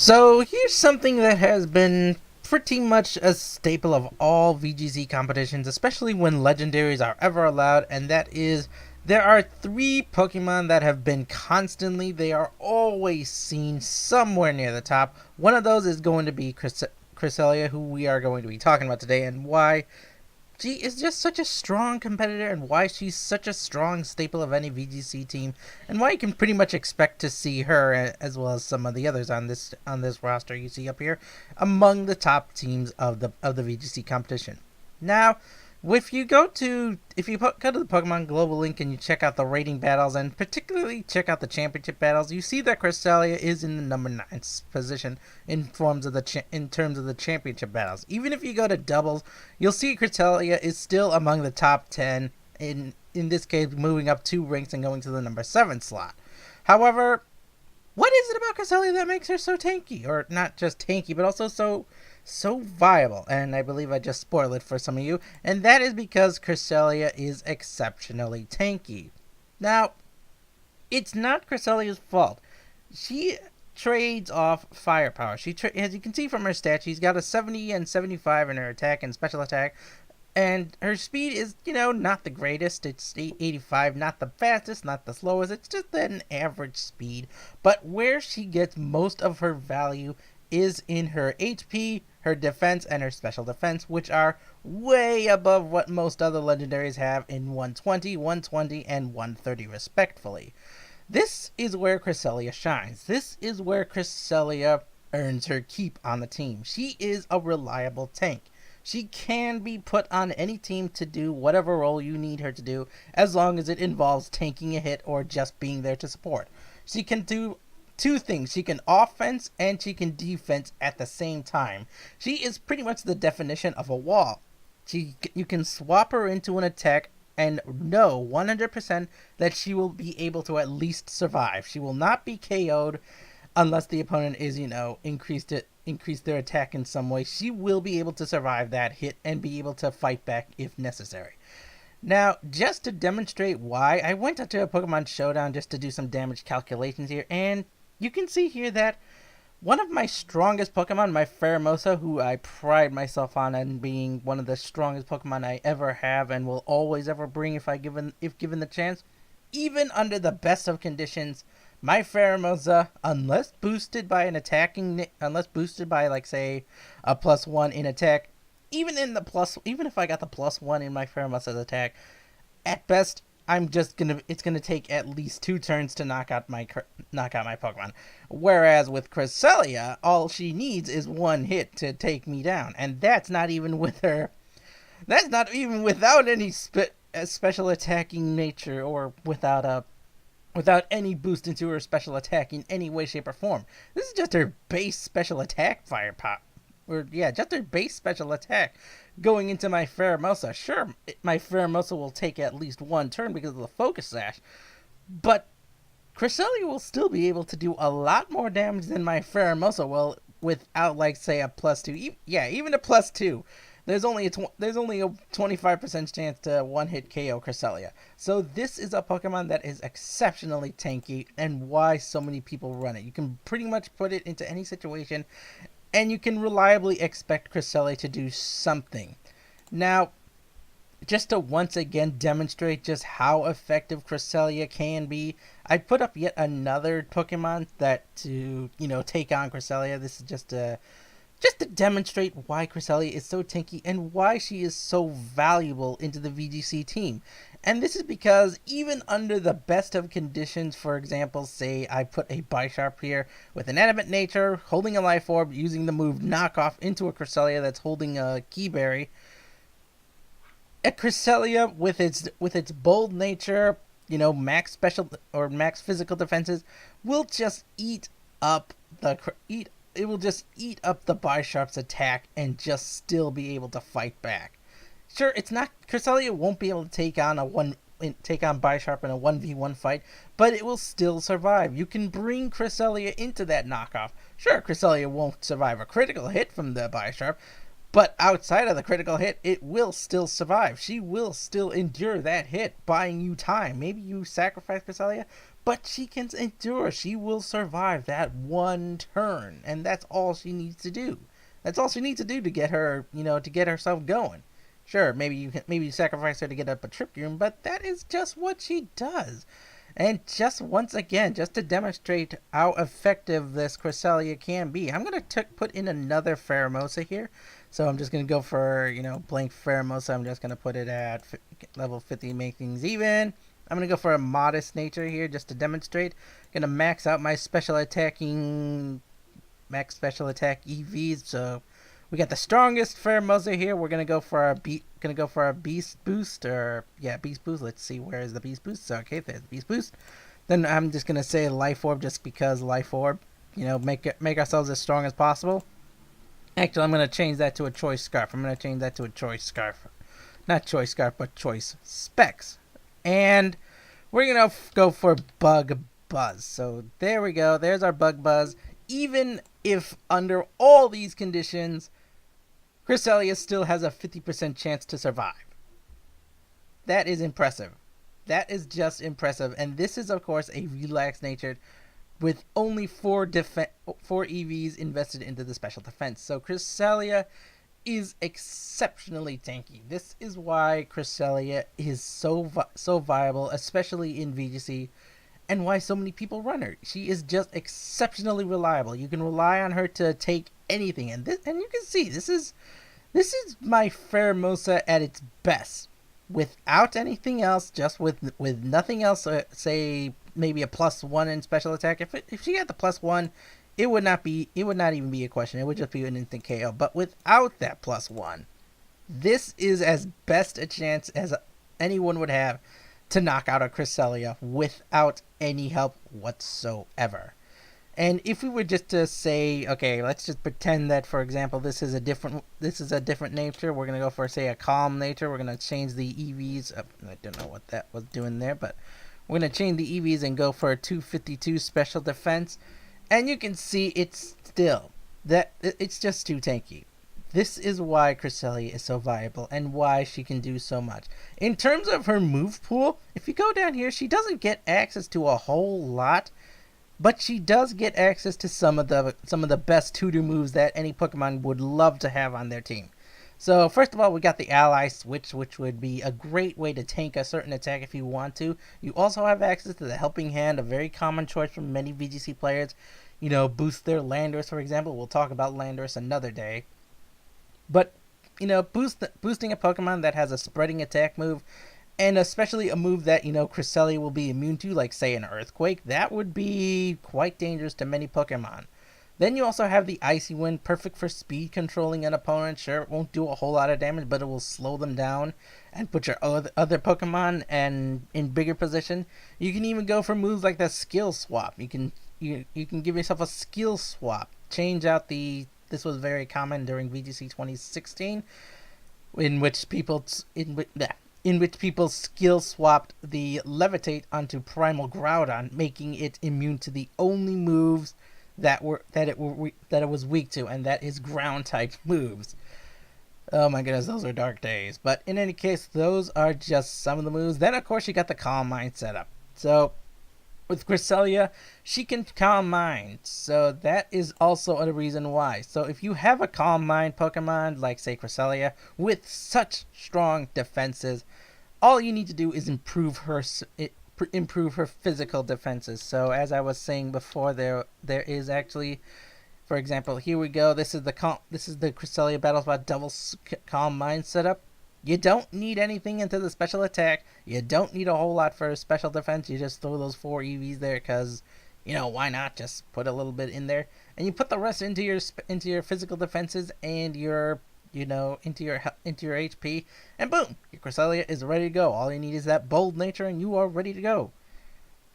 So here's something that has been pretty much a staple of all VGC competitions, especially when legendaries are ever allowed, and that is there are three Pokemon that have been they are always seen somewhere near the top. One of those is going to be Cresselia, who we are going to be talking about today, and why she is just such a strong competitor and why she's such a strong staple of any VGC team and why you can pretty much expect to see her as well as some of the others on this roster you see up here among the top teams of the VGC competition. Now, if you go to the Pokemon Global link and you check out the rating battles and particularly check out the championship battles, you see that Cresselia is in the number 9 position in terms of the championship battles. Even if you go to doubles, you'll see Cresselia is still among the top 10 in this case, moving up 2 ranks and going to the number 7 slot. However, what is it about Cresselia that makes her so tanky? Or not just tanky, but also so viable? And I believe I just spoiled it for some of you. And that is because Cresselia is exceptionally tanky. Now, it's not Cresselia's fault. She trades off firepower. As you can see from her stats, she's got a 70 and 75 in her attack and special attack. And her speed is, not the greatest. It's 85, not the fastest, not the slowest. It's just an average speed. But where she gets most of her value is in her HP, her defense, and her special defense, which are way above what most other legendaries have in 120, 120, and 130 respectfully. This is where Cresselia shines. This is where Cresselia earns her keep on the team. She is a reliable tank. She can be put on any team to do whatever role you need her to do, as long as it involves tanking a hit or just being there to support. She can do two things. She can offense and she can defense at the same time. She is pretty much the definition of a wall. You can swap her into an attack and know 100% that she will be able to at least survive. She will not be KO'd unless the opponent is, increase their attack in some way. She will be able to survive that hit and be able to fight back if necessary. Now, just to demonstrate why, I went up to a Pokemon Showdown just to do some damage calculations here, and you can see here that one of my strongest Pokemon, my Pheromosa, who I pride myself on and being one of the strongest Pokemon I ever have and will always ever bring if given the chance, even under the best of conditions, my Pheromosa, unless boosted by like say a +1 in attack, even if I got the +1 in my Pheromosa's attack, at best it's gonna take at least 2 turns to knock out my Pokemon. Whereas with Cresselia, all she needs is 1 hit to take me down, and that's not even without any special attacking nature or without any boost into her special attack in any way, shape, or form. This is just her base special attack just her base special attack going into my Pheromosa. Sure, my Pheromosa will take at least 1 turn because of the Focus Sash, but Cresselia will still be able to do a lot more damage than my Pheromosa will without, like, say, a +2. Even a +2. There's only a 25% chance to 1-hit KO Cresselia. So this is a Pokemon that is exceptionally tanky, and why so many people run it. You can pretty much put it into any situation, and you can reliably expect Cresselia to do something. Now, just to once again demonstrate just how effective Cresselia can be, I put up yet another Pokemon to take on Cresselia. This is just to demonstrate why Cresselia is so tanky and why she is so valuable into the VGC team. And this is because even under the best of conditions, for example, say I put a Bisharp here with an Animate Nature, holding a Life Orb, using the move Knockoff into a Cresselia that's holding a Keyberry, a Cresselia with its bold nature, max special or max physical defenses, will just eat up the Bisharp's attack and just still be able to fight back. Sure, Cresselia won't be able to take on Bisharp in a 1v1 fight, but it will still survive. You can bring Cresselia into that knockoff. Sure, Cresselia won't survive a critical hit from the Bisharp, but outside of the critical hit, it will still survive. She will still endure that hit, buying you time. Maybe you sacrifice Cresselia, but she can endure. She will survive that one turn, and that's all she needs to do. That's all she needs to do to get her, to get herself going. Sure, maybe you sacrifice her to get up a trip room, but that is just what she does. And just once again, just to demonstrate how effective this Cresselia can be, I'm going to put in another Pheromosa here. So I'm just going to go for, blank Pheromosa. I'm just going to put it at level 50, make things even. I'm going to go for a modest nature here just to demonstrate. Going to max out my max special attack EVs. So we got the strongest Pheromosa here. We're going to go for our beast boost, beast boost. Let's see, where is the beast boost? So, okay, there's the beast boost. Then I'm just going to say life orb just because life orb, make ourselves as strong as possible. Actually, I'm going to change that to a choice scarf. Not choice scarf, but choice specs. And we're going to go for bug buzz. So there we go. There's our bug buzz. Even if under all these conditions, Cresselia still has a 50% chance to survive. That is impressive. That is just impressive. And this is, of course, a relaxed natured with only 4 EVs invested into the special defense. So Cresselia is exceptionally tanky. This is why Cresselia is so viable, especially in VGC, and why so many people run her. She is just exceptionally reliable. You can rely on her to take anything, and you can see this is my Pheromosa at its best. Without anything else, just with nothing else, say maybe a +1 in special attack. If she had the +1, it would not even be a question. It would just be an instant KO. But without that +1, this is as best a chance as anyone would have to knock out a Cresselia without any help whatsoever. And if we were just to say, okay, let's just pretend that, for example, this is a different nature. We're gonna go for, say, a calm nature. We're gonna change the EVs. I don't know what that was doing there, but we're gonna change the EVs and go for a 252 special defense. And you can see it's just too tanky. This is why Cresselia is so viable and why she can do so much. In terms of her move pool, if you go down here, she doesn't get access to a whole lot. But she does get access to some of the best tutor moves that any Pokemon would love to have on their team. So first of all, we got the Ally Switch, which would be a great way to tank a certain attack if you want to. You also have access to the Helping Hand, a very common choice for many VGC players. Boost their Landorus, for example. We'll talk about Landorus another day. But, boosting a Pokemon that has a spreading attack move, and especially a move that, Cresselia will be immune to, like, say, an Earthquake, that would be quite dangerous to many Pokemon. Then you also have the Icy Wind, perfect for speed controlling an opponent. Sure, it won't do a whole lot of damage, but it will slow them down and put your other Pokemon in bigger position. You can even go for moves like the Skill Swap. You can give yourself a Skill Swap. Change out this was very common during VGC 2016, in which people skill swapped the Levitate onto Primal Groudon, making it immune to the only moves that it was weak to, and that is ground type moves. Oh my goodness, those are dark days. But in any case, those are just some of the moves. Then of course you got the Calm Mind setup. So with Cresselia, she can Calm Mind, so that is also a reason why. So if you have a Calm Mind Pokemon, like say Cresselia, with such strong defenses, all you need to do is improve her physical defenses. So as I was saying before, there is actually, for example, here we go. This is the Cresselia Battle Spot double Calm Mind setup. You don't need anything into the special attack. You don't need a whole lot for special defense. You just throw those 4 EVs there because, why not? Just put a little bit in there, and you put the rest into your physical defenses and your into your HP, and boom, your Cresselia is ready to go. All you need is that bold nature, and you are ready to go.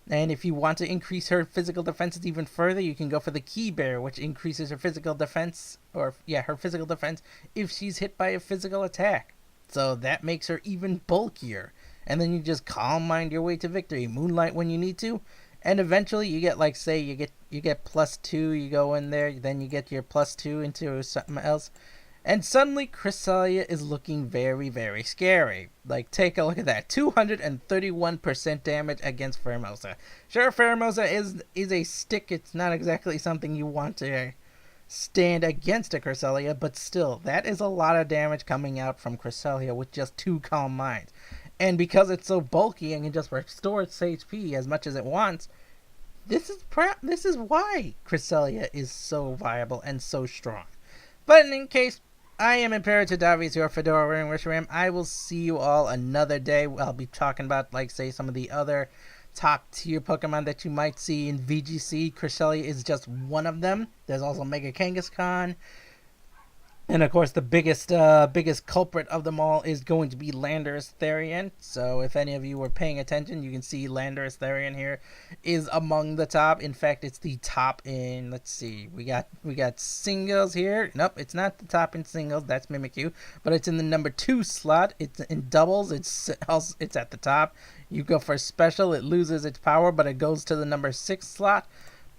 And if you want to increase her physical defenses even further, you can go for the Key Bear, which increases her physical defense, if she's hit by a physical attack. So that makes her even bulkier. And then you just Calm Mind your way to victory. Moonlight when you need to. And eventually you get, like, say, you get +2, you go in there, then you get your +2 into something else. And suddenly, Cresselia is looking very, very scary. Like, take a look at that. 231% damage against Pheromosa. Sure, Pheromosa is a stick. It's not exactly something you want to stand against a Cresselia, but still, that is a lot of damage coming out from Cresselia with just 2 Calm Minds. And because it's so bulky and can just restore its HP as much as it wants, this is why Cresselia is so viable and so strong. But in case, I am Imperator Davies, your Fedora wearing Wisharam. I will see you all another day. I'll be talking about, like, say, some of the other top tier Pokemon that you might see in VGC. Cresselia is just one of them. There's also Mega Kangaskhan. And of course, the biggest culprit of them all is going to be Landorus Therian. So if any of you were paying attention, you can see Landorus Therian here is among the top. In fact, it's the top in, let's see, we got singles here. Nope, it's not the top in singles. That's Mimikyu, but it's in the number 2 slot. It's in doubles. It's at the top. You go for special, it loses its power, but it goes to the number 6 slot.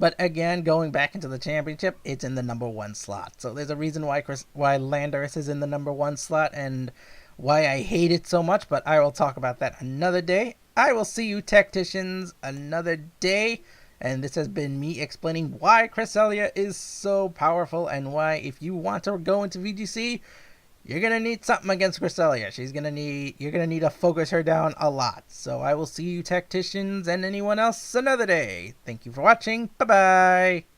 But again, going back into the championship, it's in the number 1 slot. So there's a reason why Landorus is in the number 1 slot and why I hate it so much, but I will talk about that another day. I will see you tacticians another day. And this has been me explaining why Cresselia is so powerful and why, if you want to go into VGC, you're going to need something against Cresselia. You're going to need to focus her down a lot. So I will see you tacticians and anyone else another day. Thank you for watching. Bye-bye.